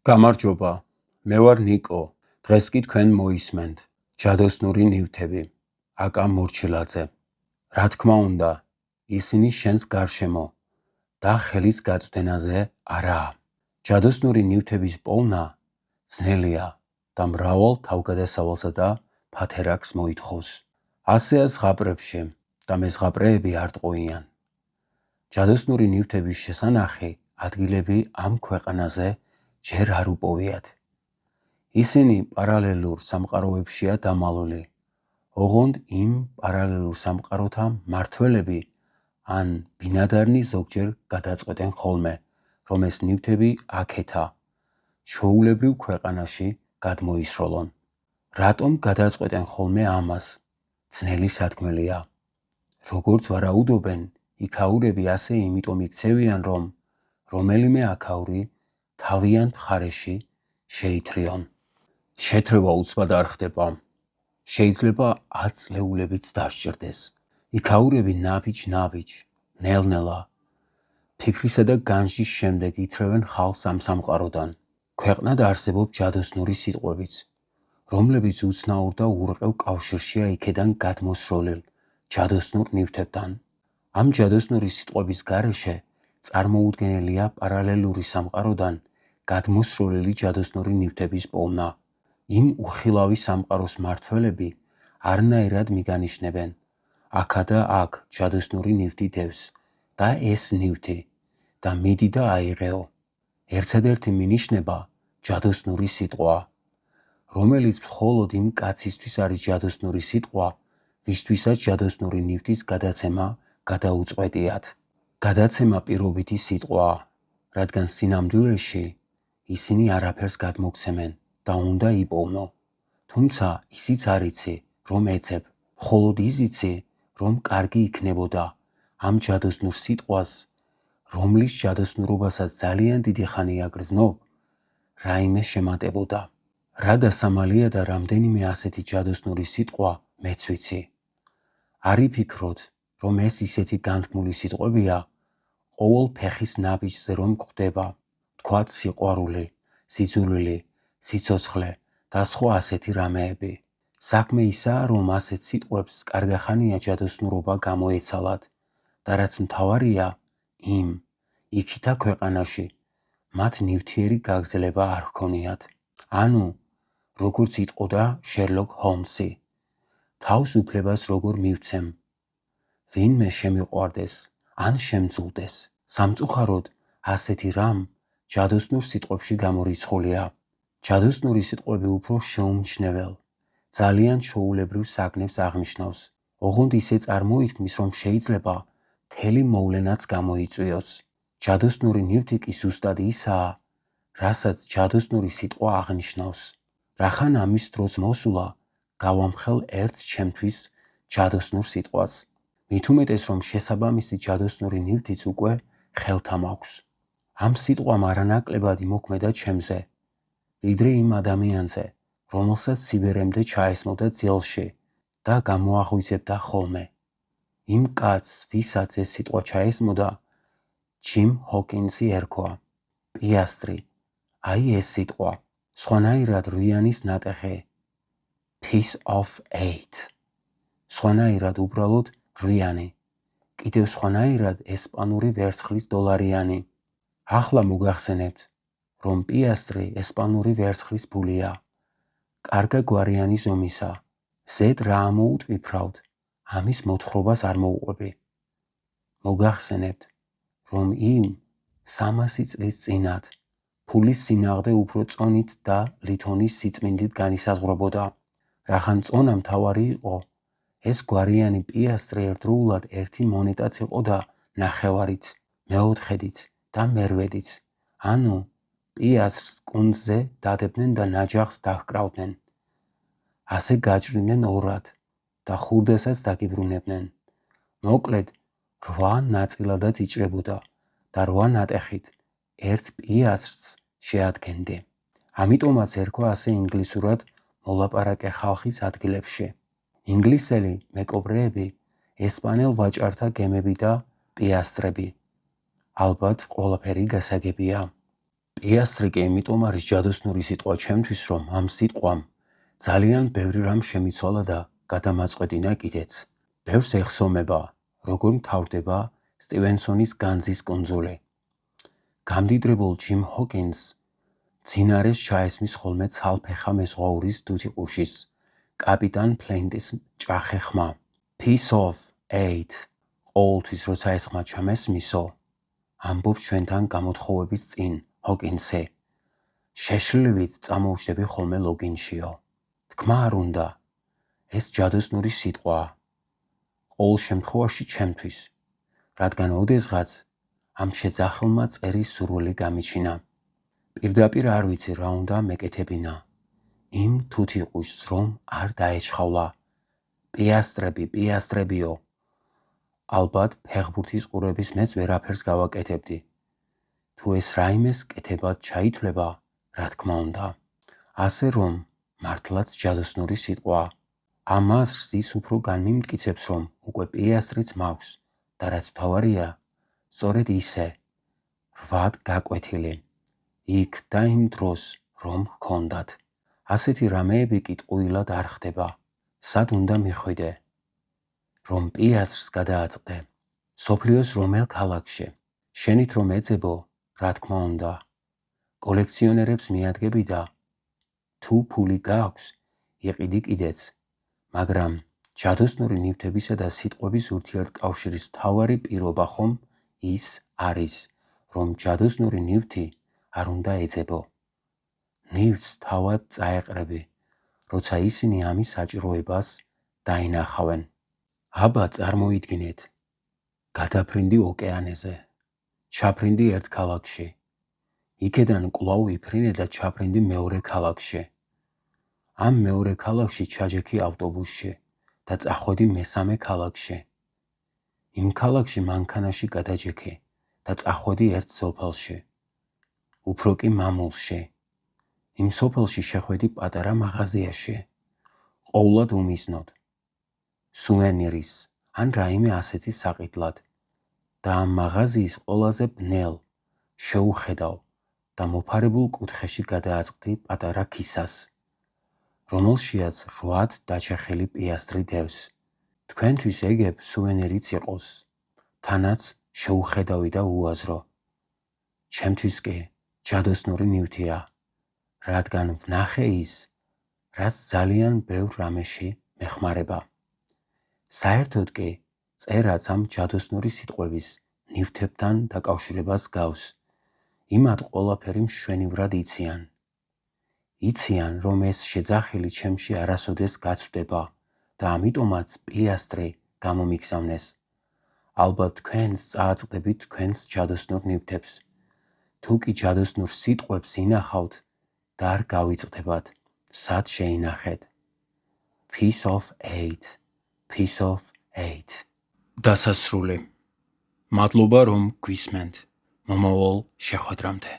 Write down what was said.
გამარჯობა, მე ვარ ნიკო. დღეს კი თქვენ მოისმენთ ჯადოსნური ნივთები, აკა მორჩილაძე. რა თქმა უნდა, ისინი შენს გარშემო და ხელის გაწვდენაზე არაა. ჯადოსნური ნივთების პოვნა ძნელია და მრავალ თავგადასავალსა და ფათერაკს მოითხოვს. ასეა ზღაპრებში და მეზღაპრეები არ ტყუიან. ჯადოსნური ნივთების შესანახი ადგილები ამ ქვეყანაზე ჯერ არ უპოვიათ. ისინი პარალელურ სამყაროებშია დამალული. ოღონდ იმ პარალელურ სამყაროთა მმართველები ან ბინადარნი ზოგჯერ გადაწყვეტენ ხოლმე, რომ ეს ნივთები აქეთა, ჩვეულებრივ ქვეყანაში გადმოისროლონ. რატომ გადაწყვეტენ ხოლმე ამას? ძნელი სათქმელია. როგორც ვარაუდობენ, იქაურები ასე იმიტომ იქცევიან, რომ რომელიმე აქაური თავიანთ მხარეში შეითრიონ. შეთრევა უცბად არ ხდება. შეიძლება 10 წლეულებიც დასჭირდეს. იქაურები ნაბიჯ-ნაბიჯ, ნელ-ნელა, ფიქრისა და განჯის შემდეგ ითრევენ ხალხს ამ სამყაროდან. ქვეყნად არსებობს ჯადოსნური სიტყვებიც, რომლებიც უცნაურ და ურყევ კავშირშია იქედან გადმოსროლილ ჯადოსნურ ნივთებთან. ამ ჯადოსნური სიტყვების გარეშე წარმოუდგენელია პარალელური სამყაროდან გადმოსროლილი ჯადოსნური ნივთების პოვნა. იმ უხილავი სამყაროს მმართველები არნაირად მიგანიშნებენ, აქა და აქ ჯადოსნური ნივთი დევს და ეს ნივთი და მიდი და აიღეო. ერთადერთი მინიშნება ჯადოსნური სიტყვა, რომელიც მხოლოდ იმ კაცისთვის არის ჯადოსნური სიტყვა, ვისთვისაც ჯადოსნური ნივთის გადაცემა გადაუწყვეტიათ. გადაცემა პირობითი სიტყვაა, რადგან სინამდვილეში ისინი არაფერს გადმოგცემენ და უნდა იპოვნო. თუმცა ისიც არ იცი, რომ ეცებ, მხოლოდ იზიცი, რომ კარგი იქნებოდა ამ ჯადოსნურ სიტყვას, რომლის ჯადოსნურობასაც ძალიან დიდი ხანი აგრძნობ, რაიმე შემატებოდა. რა დასამალია და რამდენიმე ასეთი ჯადოსნური სიტყვა მეც ვიცი. არ იფიქროთ, რომ ეს ისეთი განთქმული სიტყვებია, ყოველ ფეხის ნაბიჯზე რომ გვხვდება, თქვათ სიყვარული, სიძულვილი, სიცოცხლე და სხვა ასეთი რამეები. საქმე ისაა, რომ ასეთ სიტყვებს კარგახანია ჯადოსნურობა გამოეცალათ და რაც მთავარია, იქითა ქვეყანაში მათ ნივთიერი გაგრძელება არ ჰქონიათ. ანუ, როგორც იტყოდა შერლოკ ჰოლმსი, თავს უფლებას როგორ მივცემ, ვინმე შემიყვარდეს ან შემძულდეს. სამწუხაროდ, ასეთი რამ ჯადოსნურ სიტყვებში გამორიცხულია. ჯადოსნური სიტყვები უფრო შეუმჩნეველ, ძალიან ჩვეულებრივ საგნებს აღნიშნავს. ოღონდ ისე წარმოითქმის, რომ შეიძლება მთელი მოვლენაც გამოიწვიოს. ჯადოსნური ნივთი კი ზუსტად ისაა, რასაც ჯადოსნური სიტყვა აღნიშნავს. რახან ამის დროს მოსულა, გავამხელ ერთ ჩემთვის ჯადოსნურ სიტყვას. მით უმეტეს, რომ შესაბამისი ჯადოსნური ნივთიც უკვე ხელთა მაქვს. ამ სიტყვამ არანაკლებად იმოქმედა ჩემზე, ვიდრე იმ ადამიანზე, რომელსაც სიბერემდე ჩაესმოდა ძელში და გამოაღვიძებდა ხოლმე. იმ კაცს, ვისაც ეს სიტყვა ჩაესმოდა, ჯიმ ჰოკინსი ერქვა. პიასტრი, აი ეს სიტყვა, სხვანაირად რვიანის ნატეხი, piece of 8. სხვანაირად უბრალოდ რვიანი, კიდევ სხვანაირად ესპანური ვერცხლის დოლარიანი. ახლა მოგახსენებთ, რომ პიასტრი ესპანური ვერცხლის ფულია, კარგა გვარიანი ზომისა. ზედ რა ამოუტვიფრავთ, ამის მოთხრობას არ მოუყვები. მოგახსენებთ, რომ იმ 300 წლის წინათ ფულის წინააღმდეგ უფრო წონით და ლითონის სიწმინდით განისაზღვრებოდა. რახან წონა მთავარი იყო, ეს გვარიანი პიასტრი ერთდროულად ერთი მონეტაც იყო და ნახევარიც, მეოთხედიც და მერვედიც. ანუ პიასტრს კუნძზე დადებდნენ და ნაჯახს დაჰკრავდნენ. ასე გაჭრიდნენ ორად და ხურდასაც დაგიბრუნებდნენ. მოკლედ, 8 ნაწილადაც იჭრებოდა და 8 ნატეხით ერთ პიასტრს შეადგენდი. ამიტომაც ერქვა ასე ინგლისურად მოლაპარაკე ხალხის ადგილებში. ინგლისელი მეკობრეები, ესპანელ ვაჭართა გემები და პიასტრები. ალბათ ყველაფერი გასაგებია. პიასტრი კი იმიტომ არის ჯადოსნური სიტყვა ჩემთვის, რომ ამ სიტყვამ ძალიან ბევრი რამ შემიცვალა და გადამაწყვეტინა კიდეც. ბევრს ეხსომება, როგორ მთავრდება სტივენსონის განძის კუნძული. გამდიდრებულ ჯიმ ჰოკინს მძინარეს ჩაესმის ხოლმე ცალფეხა მეზღვაურის დუთიყუშის, კაპიტან ფლინტის ჭახე ხმა. Piece of 8. ყოველთვის როცა ეს ხმა ჩამესმისო, ამბობს ჩვენთან გამოთხოვების წინ ჰოკინსი. შეშლივით წამოუშვები ხოლმე ლოგინშიო. თქმა არ უნდა, ეს ჯადოსნური სიტყვაა. ყოველ შემთხვევაში ჩემთვის, რადგან ოდესღაც ამ შეძახილმა წერის სურვილი გამიჩინა. პირდაპირ არ ვიცი რა უნდა მეკეთებინა. იმ თუთიყუშს რომ არ დაეჩხავლა. პიასტრებიო. ალბათ ფეხბურთის ყურების მეც ვერაფერს გავაკეთებდი. თუ ეს რაიმეს კეთებად ჩაითვლება, რა თქმა უნდა. ასე რომ, მართლაც ჯადოსნური სიტყვა. ამ აზრს ის უფრო განმიმტკიცებს, რომ უკვე პიასტრიც მაქვს და რაც მთავარია, სწორედ ისე, რვად გაკვეთილი. იქ და იმ დროს, რომ ჰქონდათ. ასეთი რამეები კი ტყუილად არ ხდება. სად უნდა მიხვიდე? რომ პიასტრს გადააწყდე. სოფლიოს რომელ ქალაქში? შენით რომ ეძებო, რა თქმა უნდა. კოლექციონერებს მიადგები და თუ ფული გაქვს, იყიდი კიდეც. მაგრამ ჯადოსნური ნივთებისა და სიტყვების ურთიერთკავშირის მთავარი პირობა ხომ ის არის, რომ ჯადოსნური ნივთი არ უნდა ეძებო. ნივთს თავად წაეყრები, როცა ისინი ამის საჭიროებას დაინახავენ. აბა წარმოიდგინეთ, გადაფრინდი ოკეანეზე, ჩაფრინდი ერთ ქალაქში. იქედან კვლავ იფრინე და ჩაფრინდი მეორე ქალაქში. ამ მეორე ქალაქში ჩაჯექი ავტობუსში და წახვედი მესამე ქალაქში. იმ ქალაქში მანქანაში გადაჯექი და წახვედი ერთ სოფელში. უფრო კი მამულში. იმ სოფელში შეხვედი პატარა მაღაზიაში. ყოვლად უმიზნოდ. სუვენირის ან რაიმე ასეთი საყიდლად. და ამ მაღაზიის ყველაზე ბნელ, შეუხედავ და მოფარებულ კუთხეში გადააწყდი პატარა ქისას, რომელშიაც 8 დაჩეხილი პიასტრი დევს. თქვენთვის ეგებ სუვენირიც იყოს, თანაც შეუხედავი და უაზრო. ჩემთვის კი ჯადოსნური ნივთია, რადგან ვნახე ის, რაც ძალიან ბევრ რამეში მეხმარება. საერთოდ კი წერაც ამ ჯადოსნური სიტყვების ნივთებთან დაკავშირებას გავს. იმათ ყველაფერი მშვენივრად იციან. იციან, რომ ეს შეძახილი ჩემში არასოდეს გაცვდება და ამიტომაც პიასტრი გამომიგზავნეს. ალბათ თქვენს წააწყდებით თქვენს ჯადოსნურ ნივთებს. თუ კი ჯადოსნურ სიტყვებს ინახავთ და არ გავიწყდებათ, სად შეინახეთ. Piece of 8. Piece of 8. დასასრული. მადლობა რომ გვისმენთ. მომავალ შეხვედრამდე.